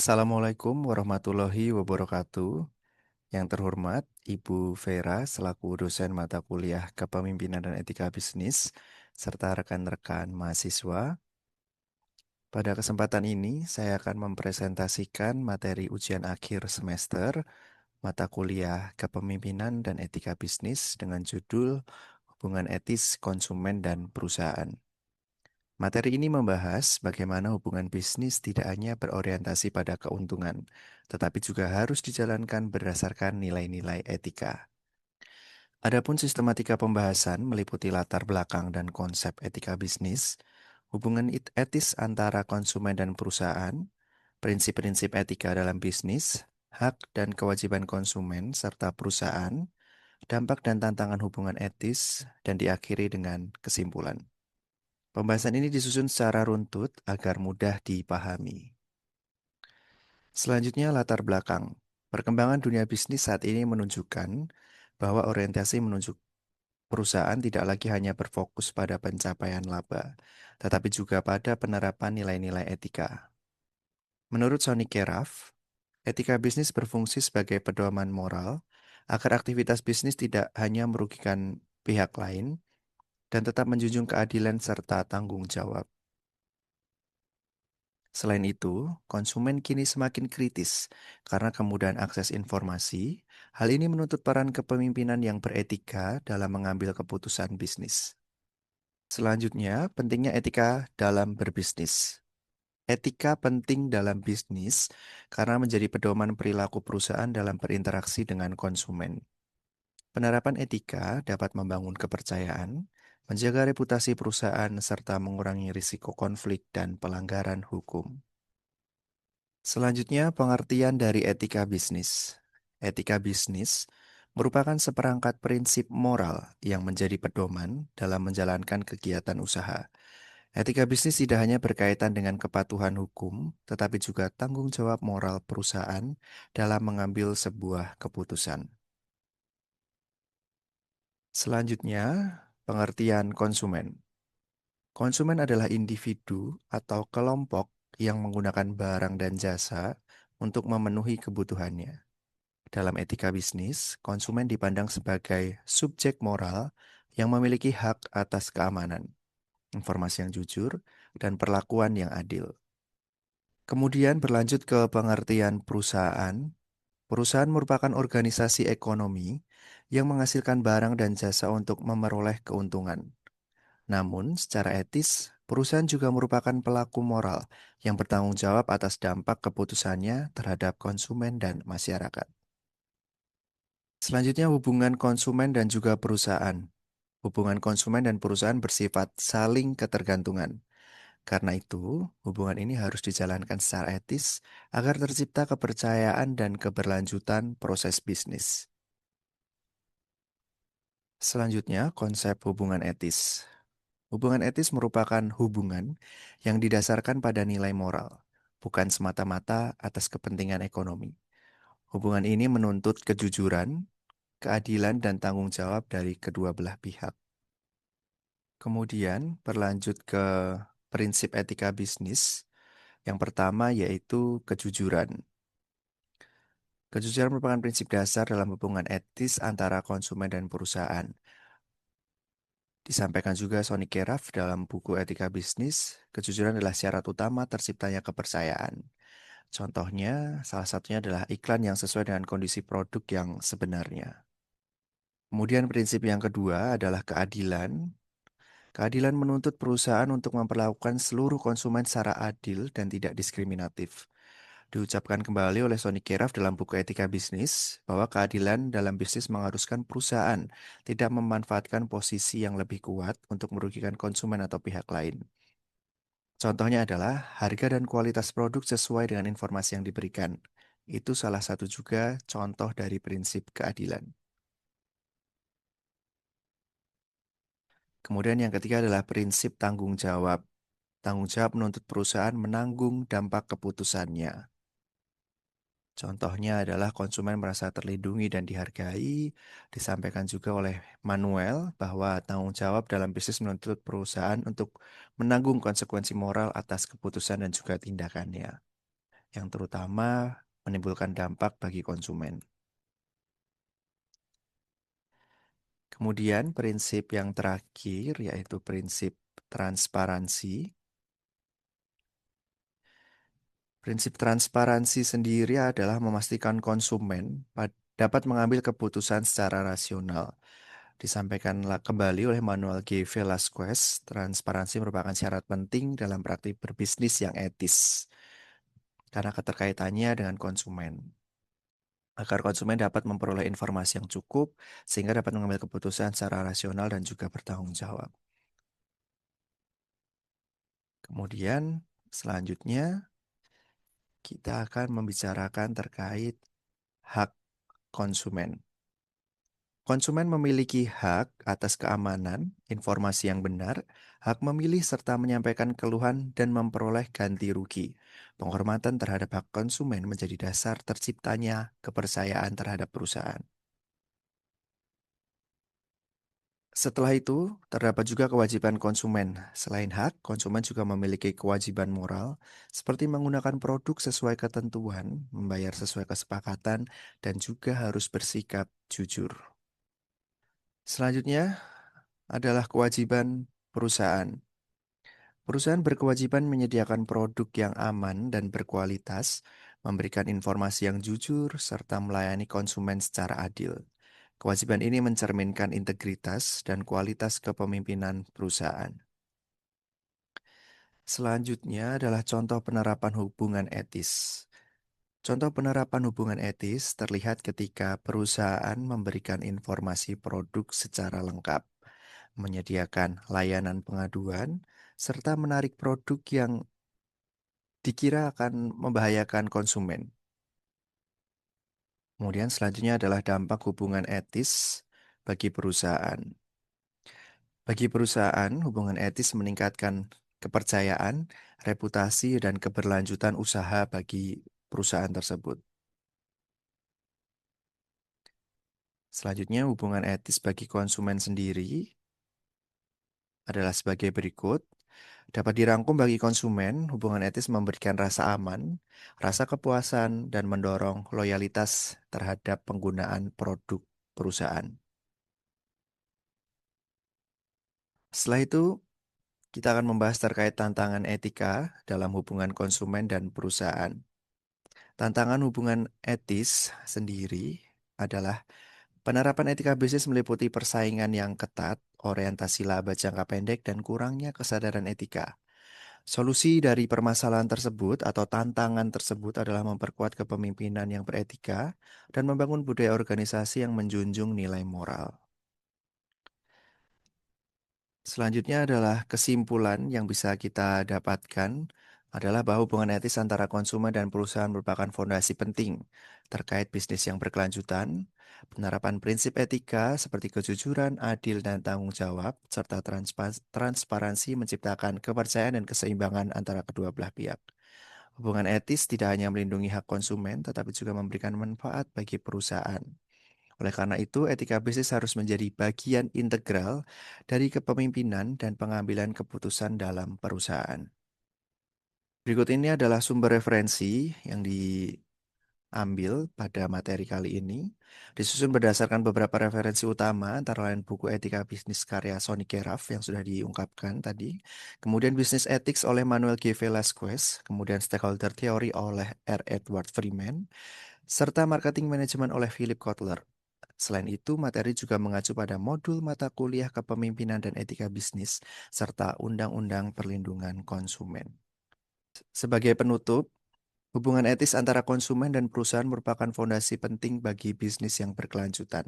Assalamualaikum warahmatullahi wabarakatuh. Yang terhormat, Ibu Vera selaku dosen mata kuliah Kepemimpinan dan Etika Bisnis, serta rekan-rekan mahasiswa. Pada kesempatan ini, saya akan mempresentasikan materi ujian akhir semester mata kuliah Kepemimpinan dan Etika Bisnis dengan judul Hubungan Etis Konsumen dan Perusahaan. Materi ini membahas bagaimana hubungan bisnis tidak hanya berorientasi pada keuntungan, tetapi juga harus dijalankan berdasarkan nilai-nilai etika. Adapun sistematika pembahasan meliputi latar belakang dan konsep etika bisnis, hubungan etis antara konsumen dan perusahaan, prinsip-prinsip etika dalam bisnis, hak dan kewajiban konsumen serta perusahaan, dampak dan tantangan hubungan etis, dan diakhiri dengan kesimpulan. Pembahasan ini disusun secara runtut agar mudah dipahami. Selanjutnya, latar belakang. Perkembangan dunia bisnis saat ini menunjukkan bahwa orientasi menuju perusahaan tidak lagi hanya berfokus pada pencapaian laba, tetapi juga pada penerapan nilai-nilai etika. Menurut Sonny Keraf, etika bisnis berfungsi sebagai pedoman moral agar aktivitas bisnis tidak hanya merugikan pihak lain dan tetap menjunjung keadilan serta tanggung jawab. Selain itu, konsumen kini semakin kritis karena kemudahan akses informasi. Hal ini menuntut peran kepemimpinan yang beretika dalam mengambil keputusan bisnis. Selanjutnya, pentingnya etika dalam berbisnis. Etika penting dalam bisnis karena menjadi pedoman perilaku perusahaan dalam berinteraksi dengan konsumen. Penerapan etika dapat membangun kepercayaan, menjaga reputasi perusahaan, serta mengurangi risiko konflik dan pelanggaran hukum. Selanjutnya, pengertian dari etika bisnis. Etika bisnis merupakan seperangkat prinsip moral yang menjadi pedoman dalam menjalankan kegiatan usaha. Etika bisnis tidak hanya berkaitan dengan kepatuhan hukum, tetapi juga tanggung jawab moral perusahaan dalam mengambil sebuah keputusan. Selanjutnya, pengertian konsumen. Konsumen adalah individu atau kelompok yang menggunakan barang dan jasa untuk memenuhi kebutuhannya. Dalam etika bisnis, konsumen dipandang sebagai subjek moral yang memiliki hak atas keamanan, informasi yang jujur, dan perlakuan yang adil. Kemudian berlanjut ke pengertian perusahaan. Perusahaan merupakan organisasi ekonomi yang menghasilkan barang dan jasa untuk memperoleh keuntungan. Namun, secara etis, perusahaan juga merupakan pelaku moral yang bertanggung jawab atas dampak keputusannya terhadap konsumen dan masyarakat. Selanjutnya, hubungan konsumen dan juga perusahaan. Hubungan konsumen dan perusahaan bersifat saling ketergantungan. Karena itu, hubungan ini harus dijalankan secara etis agar tercipta kepercayaan dan keberlanjutan proses bisnis. Selanjutnya, konsep hubungan etis. Hubungan etis merupakan hubungan yang didasarkan pada nilai moral, bukan semata-mata atas kepentingan ekonomi. Hubungan ini menuntut kejujuran, keadilan, dan tanggung jawab dari kedua belah pihak. Kemudian berlanjut ke prinsip etika bisnis. Yang pertama yaitu kejujuran. Kejujuran merupakan prinsip dasar dalam hubungan etis antara konsumen dan perusahaan. Disampaikan juga Sonny Keraf dalam buku Etika Bisnis, kejujuran adalah syarat utama terciptanya kepercayaan. Contohnya, salah satunya adalah iklan yang sesuai dengan kondisi produk yang sebenarnya. Kemudian prinsip yang kedua adalah keadilan. Keadilan menuntut perusahaan untuk memperlakukan seluruh konsumen secara adil dan tidak diskriminatif. Diucapkan kembali oleh Sonny Keraf dalam buku Etika Bisnis bahwa keadilan dalam bisnis mengharuskan perusahaan tidak memanfaatkan posisi yang lebih kuat untuk merugikan konsumen atau pihak lain. Contohnya adalah harga dan kualitas produk sesuai dengan informasi yang diberikan. Itu salah satu juga contoh dari prinsip keadilan. Kemudian yang ketiga adalah prinsip tanggung jawab. Tanggung jawab menuntut perusahaan menanggung dampak keputusannya. Contohnya adalah konsumen merasa terlindungi dan dihargai. Disampaikan juga oleh Manuel bahwa tanggung jawab dalam bisnis menuntut perusahaan untuk menanggung konsekuensi moral atas keputusan dan juga tindakannya. yang terutama menimbulkan dampak bagi konsumen. Kemudian prinsip yang terakhir yaitu prinsip transparansi. Prinsip transparansi sendiri adalah memastikan konsumen dapat mengambil keputusan secara rasional. Disampaikan kembali oleh Manuel G. Velasquez, transparansi merupakan syarat penting dalam praktik berbisnis yang etis karena keterkaitannya dengan konsumen. Agar konsumen dapat memperoleh informasi yang cukup sehingga dapat mengambil keputusan secara rasional dan juga bertanggung jawab. Kemudian selanjutnya kita akan membicarakan terkait hak konsumen. Konsumen memiliki hak atas keamanan, informasi yang benar, hak memilih serta menyampaikan keluhan dan memperoleh ganti rugi. Penghormatan terhadap hak konsumen menjadi dasar terciptanya kepercayaan terhadap perusahaan. Setelah itu, terdapat juga kewajiban konsumen. Selain hak, konsumen juga memiliki kewajiban moral, seperti menggunakan produk sesuai ketentuan, membayar sesuai kesepakatan, dan juga harus bersikap jujur. Selanjutnya adalah kewajiban perusahaan. Perusahaan berkewajiban menyediakan produk yang aman dan berkualitas, memberikan informasi yang jujur, serta melayani konsumen secara adil. Kewajiban ini mencerminkan integritas dan kualitas kepemimpinan perusahaan. Selanjutnya adalah contoh penerapan hubungan etis. Contoh penerapan hubungan etis terlihat ketika perusahaan memberikan informasi produk secara lengkap, menyediakan layanan pengaduan, serta menarik produk yang dikira akan membahayakan konsumen. Kemudian selanjutnya adalah dampak hubungan etis bagi perusahaan. Bagi perusahaan, hubungan etis meningkatkan kepercayaan, reputasi, dan keberlanjutan usaha bagi perusahaan tersebut. Selanjutnya, hubungan etis bagi konsumen sendiri adalah sebagai berikut. Dapat dirangkum bagi konsumen, hubungan etis memberikan rasa aman, rasa kepuasan, dan mendorong loyalitas terhadap penggunaan produk perusahaan. Setelah itu, kita akan membahas terkait tantangan etika dalam hubungan konsumen dan perusahaan. Tantangan hubungan etis sendiri adalah penerapan etika bisnis meliputi persaingan yang ketat, orientasi laba jangka pendek, dan kurangnya kesadaran etika. Solusi dari permasalahan tersebut atau tantangan tersebut adalah memperkuat kepemimpinan yang beretika dan membangun budaya organisasi yang menjunjung nilai moral. Selanjutnya adalah kesimpulan yang bisa kita dapatkan adalah bahwa hubungan etis antara konsumen dan perusahaan merupakan fondasi penting terkait bisnis yang berkelanjutan, penerapan prinsip etika seperti kejujuran, adil, dan tanggung jawab, serta transparansi menciptakan kepercayaan dan keseimbangan antara kedua belah pihak. Hubungan etis tidak hanya melindungi hak konsumen, tetapi juga memberikan manfaat bagi perusahaan. Oleh karena itu, etika bisnis harus menjadi bagian integral dari kepemimpinan dan pengambilan keputusan dalam perusahaan. Berikut ini adalah sumber referensi yang diambil pada materi kali ini. Disusun berdasarkan beberapa referensi utama, antara lain buku Etika Bisnis karya Sonny Keraf yang sudah diungkapkan tadi. Kemudian Business Ethics oleh Manuel G. Velasquez. Kemudian Stakeholder Theory oleh R. Edward Freeman serta marketing Management oleh Philip Kotler. Selain itu, materi juga mengacu pada modul mata kuliah kepemimpinan dan etika bisnis, serta Undang-Undang Perlindungan Konsumen. Sebagai penutup, hubungan etis antara konsumen dan perusahaan merupakan fondasi penting bagi bisnis yang berkelanjutan.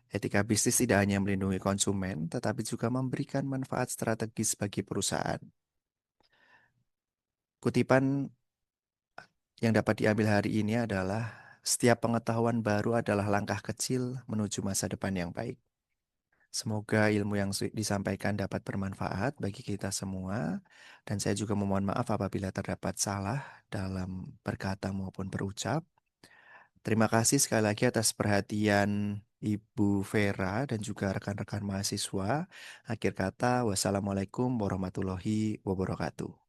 Etika bisnis tidak hanya melindungi konsumen, tetapi juga memberikan manfaat strategis bagi perusahaan. Kutipan yang dapat diambil hari ini adalah setiap pengetahuan baru adalah langkah kecil menuju masa depan yang baik. Semoga ilmu yang disampaikan dapat bermanfaat bagi kita semua, dan saya juga memohon maaf apabila terdapat salah dalam berkata maupun berucap. Terima kasih sekali lagi atas perhatian Ibu Vera dan juga rekan-rekan mahasiswa. Akhir kata, wassalamualaikum warahmatullahi wabarakatuh.